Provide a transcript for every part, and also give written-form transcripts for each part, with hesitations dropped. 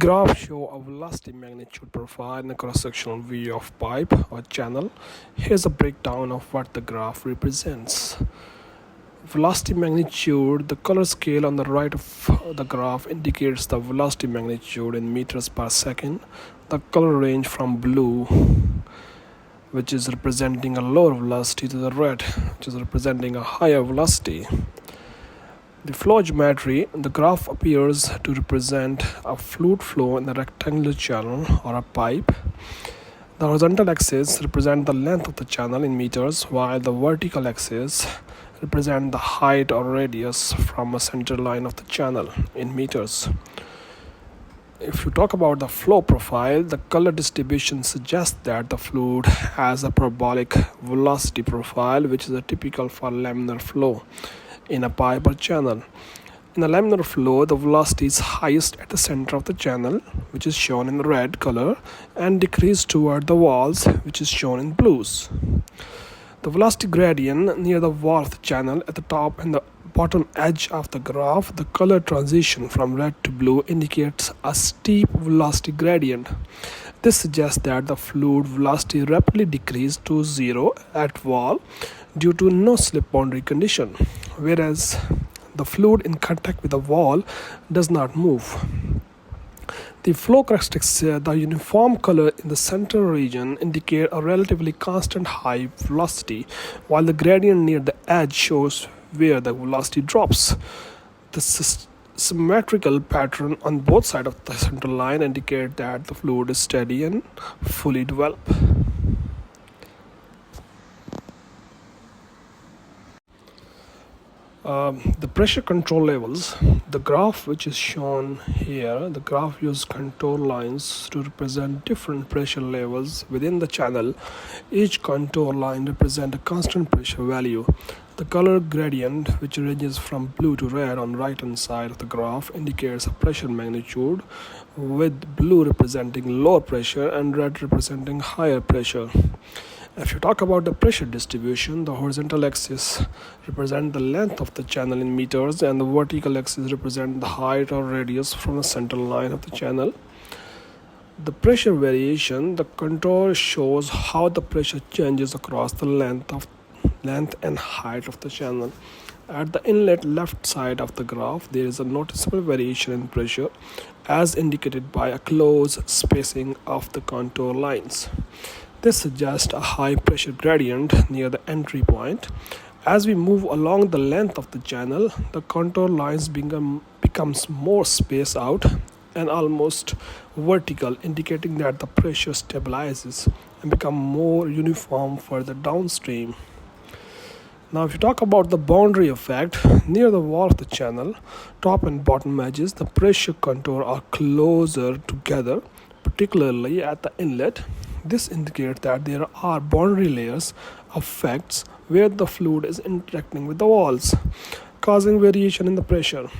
graph show a velocity magnitude profile in a cross-sectional view of pipe or channel. Here's a breakdown of what the graph represents. Velocity magnitude, the color scale on the right of the graph indicates the velocity magnitude in meters per second. The color range from blue, which is representing a lower velocity, to the red, which is representing a higher velocity. The flow geometry, the graph appears to represent a fluid flow in a rectangular channel or a pipe. The horizontal axis represents the length of the channel in meters, while the vertical axis represents the height or radius from a center line of the channel in meters. If you talk about the flow profile, the color distribution suggests that the fluid has a parabolic velocity profile, which is typical for laminar flow in a pipe or channel. In a laminar flow, the velocity is highest at the center of the channel, which is shown in red color, and decreases toward the walls, which is shown in blues. The velocity gradient near the wall of the channel at the top and the bottom edge of the graph, the color transition from red to blue indicates a steep velocity gradient. This suggests that the fluid velocity rapidly decreases to zero at wall due to no slip boundary condition, whereas the fluid in contact with the wall does not move. The flow characteristics, the uniform color in the center region indicate a relatively constant high velocity, while the gradient near the edge shows where the velocity drops. The symmetrical pattern on both sides of the center line indicate that the fluid is steady and fully developed. The pressure control levels, the graph which is shown here, the graph uses contour lines to represent different pressure levels within the channel. Each contour line represents a constant pressure value. The color gradient, which ranges from blue to red on the right hand side of the graph, indicates a pressure magnitude, with blue representing lower pressure and red representing higher pressure. If you talk about the pressure distribution, the horizontal axis represents the length of the channel in meters, and the vertical axis represents the height or radius from the central line of the channel. The pressure variation, the contour shows how the pressure changes across the length and height of the channel. At the inlet left side of the graph, there is a noticeable variation in pressure, as indicated by a close spacing of the contour lines. This suggests a high pressure gradient near the entry point. As we move along the length of the channel, the contour lines becomes more spaced out and almost vertical, indicating that the pressure stabilizes and becomes more uniform further downstream. Now, if you talk about the boundary effect, near the wall of the channel, top and bottom edges, the pressure contour are closer together, particularly at the inlet. This indicates that there are boundary layers of effects where the fluid is interacting with the walls, causing variation in the pressure.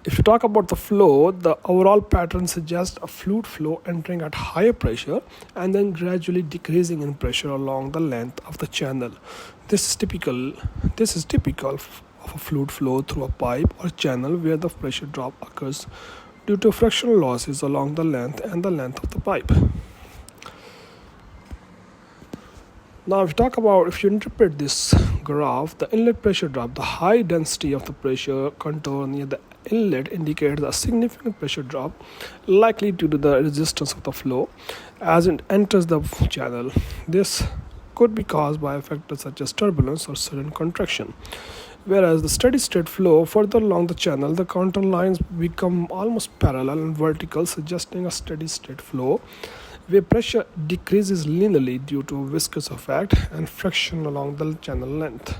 If you talk about the flow, the overall pattern suggests a fluid flow entering at higher pressure and then gradually decreasing in pressure along the length of the channel. This is typical of a fluid flow through a pipe or channel where the pressure drop occurs due to frictional losses along the length of the pipe. Now, if you interpret this graph, the inlet pressure drop, the high density of the pressure contour near the inlet indicates a significant pressure drop, likely due to the resistance of the flow as it enters the channel. This could be caused by factors such as turbulence or sudden contraction. Whereas the steady state flow further along the channel, the contour lines become almost parallel and vertical, suggesting a steady state flow where pressure decreases linearly due to viscous effect and friction along the channel length.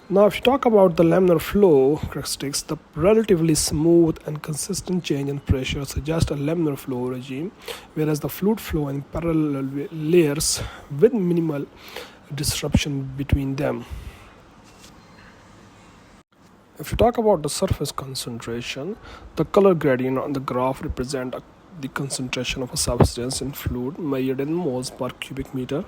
Now, if you talk about the laminar flow characteristics, the relatively smooth and consistent change in pressure suggests a laminar flow regime, whereas the fluid flow in parallel layers with minimal disruption between them. If you talk about the surface concentration, the color gradient on the graph represents a the concentration of a substance in fluid measured in moles per cubic meter.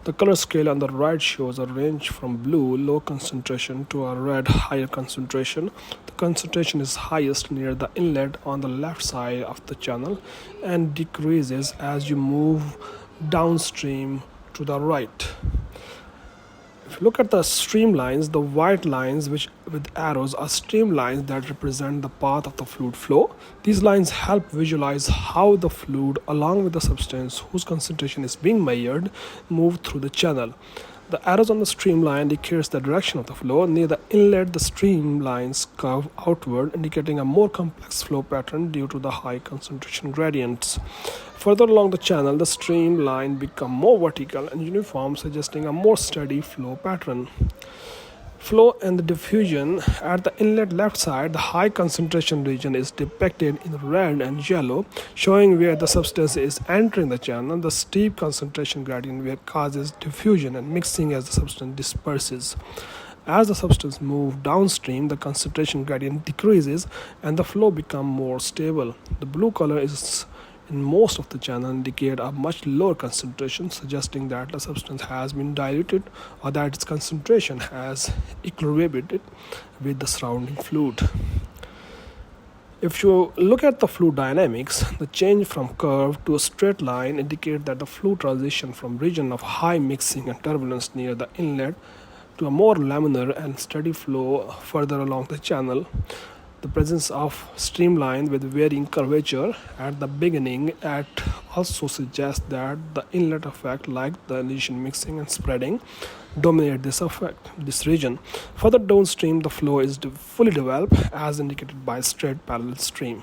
The color scale on the right shows a range from blue, low concentration, to a red, higher concentration. The concentration is highest near the inlet on the left side of the channel and decreases as you move downstream to the right. If you look at the streamlines, the white lines which with arrows are streamlines that represent the path of the fluid flow. These lines help visualize how the fluid along with the substance whose concentration is being measured move through the channel. The arrows on the streamline indicates the direction of the flow. Near the inlet, the streamlines curve outward, indicating a more complex flow pattern due to the high concentration gradients. Further along the channel, the streamline become more vertical and uniform, suggesting a more steady flow pattern. Flow and the diffusion. At the inlet left side, the high concentration region is depicted in red and yellow, showing where the substance is entering the channel. The steep concentration gradient where causes diffusion and mixing as the substance disperses. As the substance moves downstream, the concentration gradient decreases and the flow becomes more stable. The blue color is in most of the channel indicate a much lower concentration, suggesting that the substance has been diluted or that its concentration has equilibrated with the surrounding fluid. If you look at the fluid dynamics, the change from curve to a straight line indicates that the fluid transition from region of high mixing and turbulence near the inlet to a more laminar and steady flow further along the channel. The presence of streamline with varying curvature at the beginning also suggests that the inlet effect, like the initial mixing and spreading, dominate this region. Further downstream, the flow is fully developed as indicated by straight parallel stream.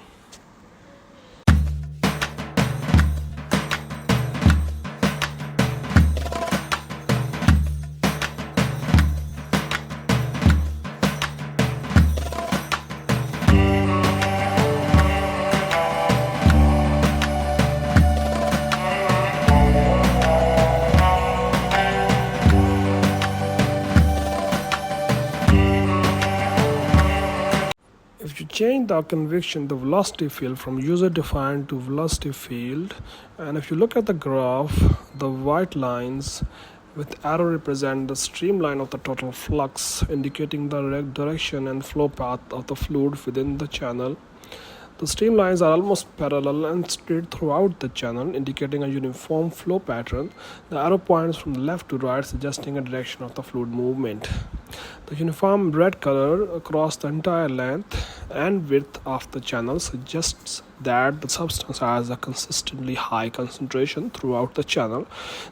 If you change the convection, the velocity field from user defined to velocity field, and if you look at the graph, the white lines with arrow represent the streamline of the total flux, indicating the direction and flow path of the fluid within the channel. The streamlines are almost parallel and straight throughout the channel, indicating a uniform flow pattern. The arrow points from left to right, suggesting a direction of the fluid movement. The uniform red color across the entire length and width of the channel suggests that the substance has a consistently high concentration throughout the channel.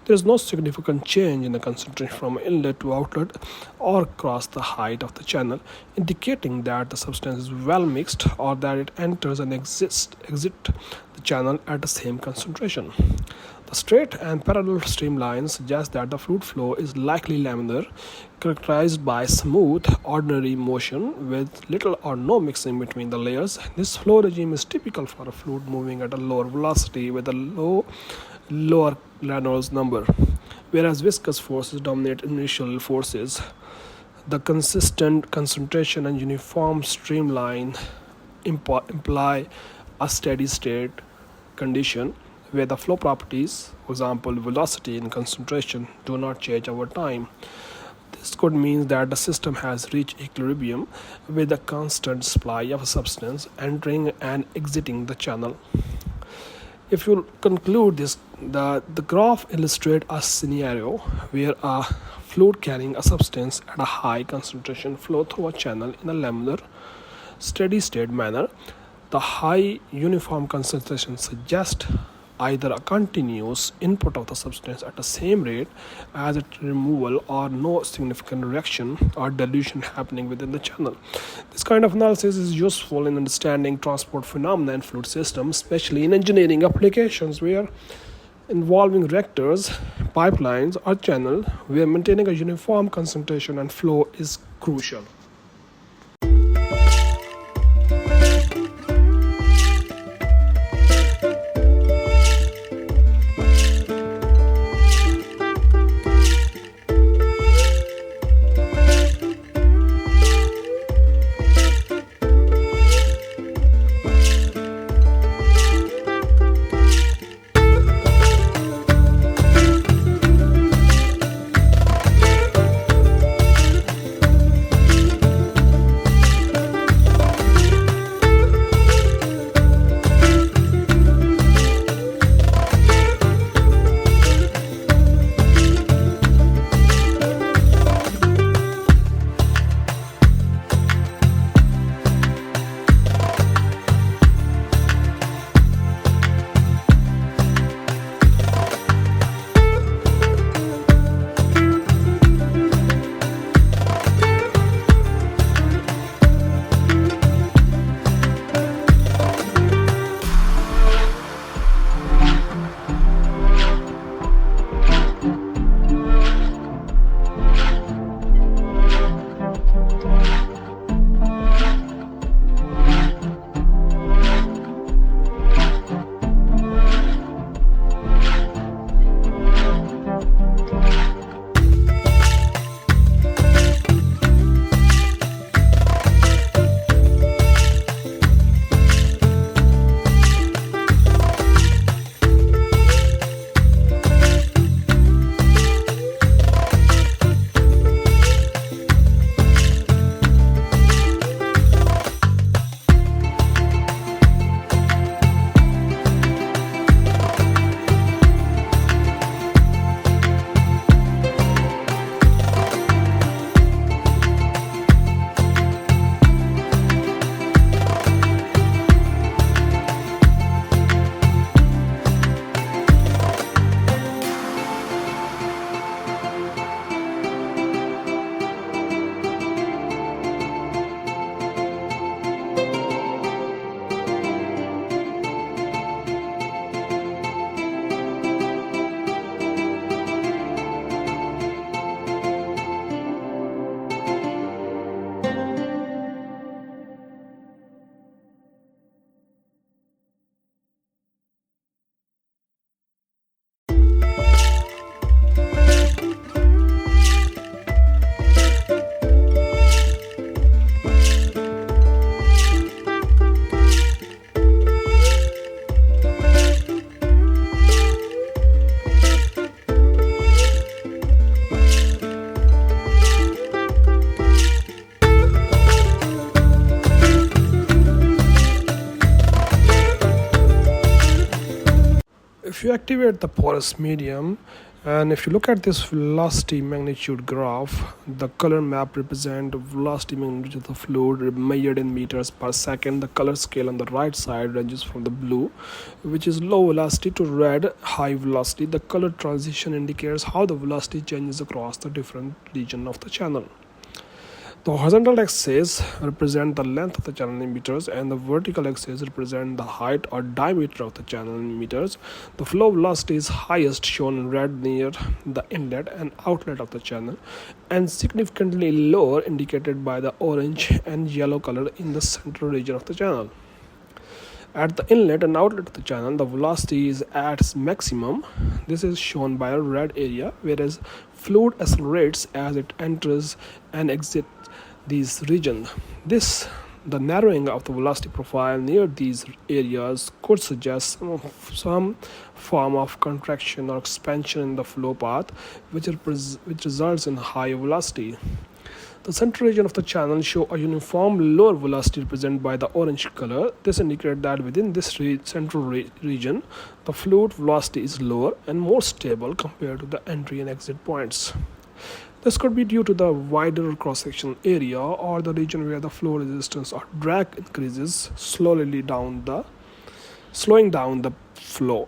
There is no significant change in the concentration from inlet to outlet or across the height of the channel, indicating that the substance is well mixed or that it enters and exits the channel at the same concentration. The straight and parallel streamlines suggest that the fluid flow is likely laminar, characterized by smooth, ordinary motion with little or no mixing between the layers. This flow regime is typical for a fluid moving at a lower velocity with a lower Reynolds number, whereas viscous forces dominate initial forces. The consistent concentration and uniform streamline imply a steady state condition where the flow properties, for example velocity and concentration, do not change over time. This could mean that the system has reached equilibrium with a constant supply of a substance entering and exiting the channel. If you conclude this, the graph illustrates a scenario where a fluid carrying a substance at a high concentration flow through a channel in a laminar, steady state manner. The high uniform concentration suggests either a continuous input of the substance at the same rate as its removal or no significant reaction or dilution happening within the channel. This kind of analysis is useful in understanding transport phenomena in fluid systems, especially in engineering applications where involving reactors, pipelines, or channel where maintaining a uniform concentration and flow is crucial. if you activate the porous medium, and if you look at this velocity magnitude graph, the color map represents the velocity magnitude of the fluid measured in meters per second. The color scale on the right side ranges from the blue, which is low velocity, to red, high velocity. The color transition indicates how the velocity changes across the different region of the channel. The horizontal axis represents the length of the channel in meters, and the vertical axis represents the height or diameter of the channel in meters. The flow velocity is highest, shown in red near the inlet and outlet of the channel, and significantly lower, indicated by the orange and yellow color in the central region of the channel. At the inlet and outlet of the channel, the velocity is at its maximum. This is shown by a red area, whereas fluid accelerates as it enters and exits these regions. The narrowing of the velocity profile near these areas could suggest some form of contraction or expansion in the flow path, which results in higher velocity. The central region of the channel shows a uniform lower velocity represented by the orange color. This indicates that within this central region, the fluid velocity is lower and more stable compared to the entry and exit points. This could be due to the wider cross-sectional area or the region where the flow resistance or drag increases, slowing down the flow.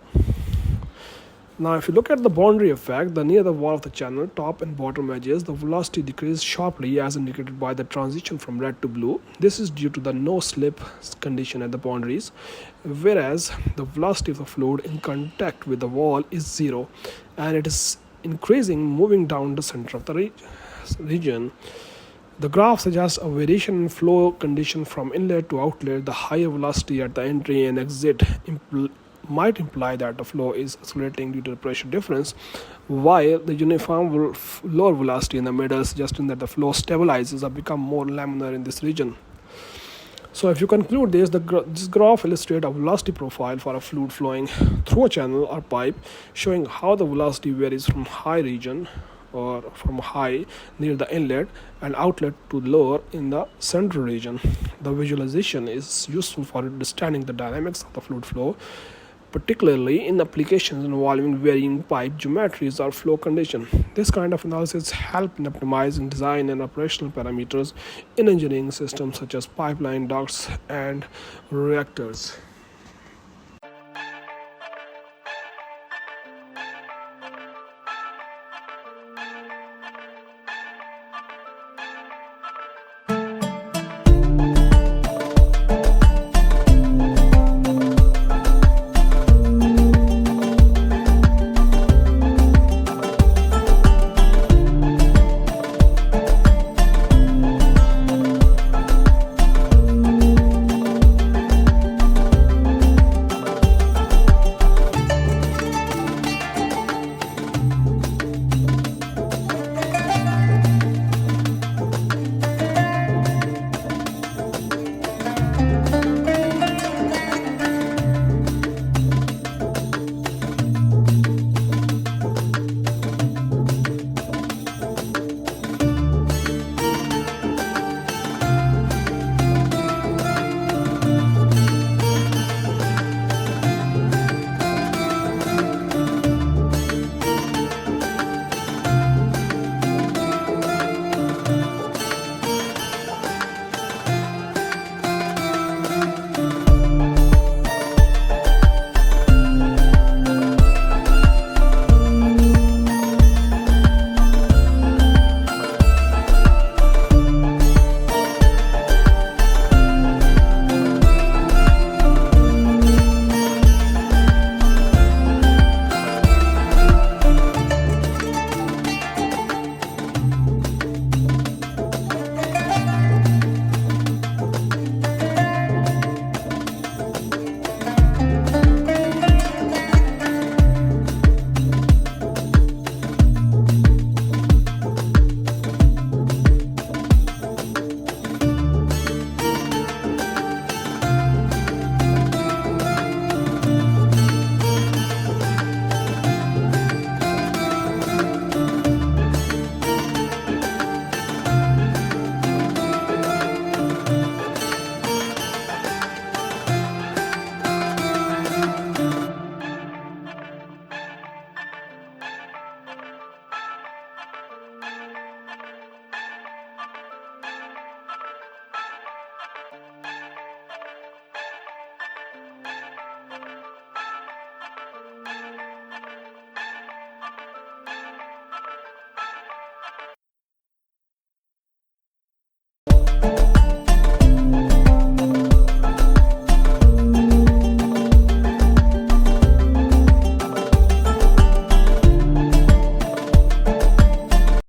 Now, if you look at the boundary effect, near the wall of the channel, top and bottom edges, the velocity decreases sharply as indicated by the transition from red to blue. This is due to the no-slip condition at the boundaries, whereas the velocity of the fluid in contact with the wall is zero, and it is increasing moving down the center of the region. The graph suggests a variation in flow condition from inlet to outlet. The higher velocity at the entry and exit might imply that the flow is accelerating due to the pressure difference, while the uniform lower velocity in the middle suggesting that the flow stabilizes or becomes more laminar in this region. So if you conclude this, this graph illustrates a velocity profile for a fluid flowing through a channel or pipe, showing how the velocity varies from high region or from high near the inlet and outlet to lower in the central region. The visualization is useful for understanding the dynamics of the fluid flow, particularly in applications involving varying pipe geometries or flow conditions. This kind of analysis helps in optimizing design and operational parameters in engineering systems such as pipeline, ducts, and reactors.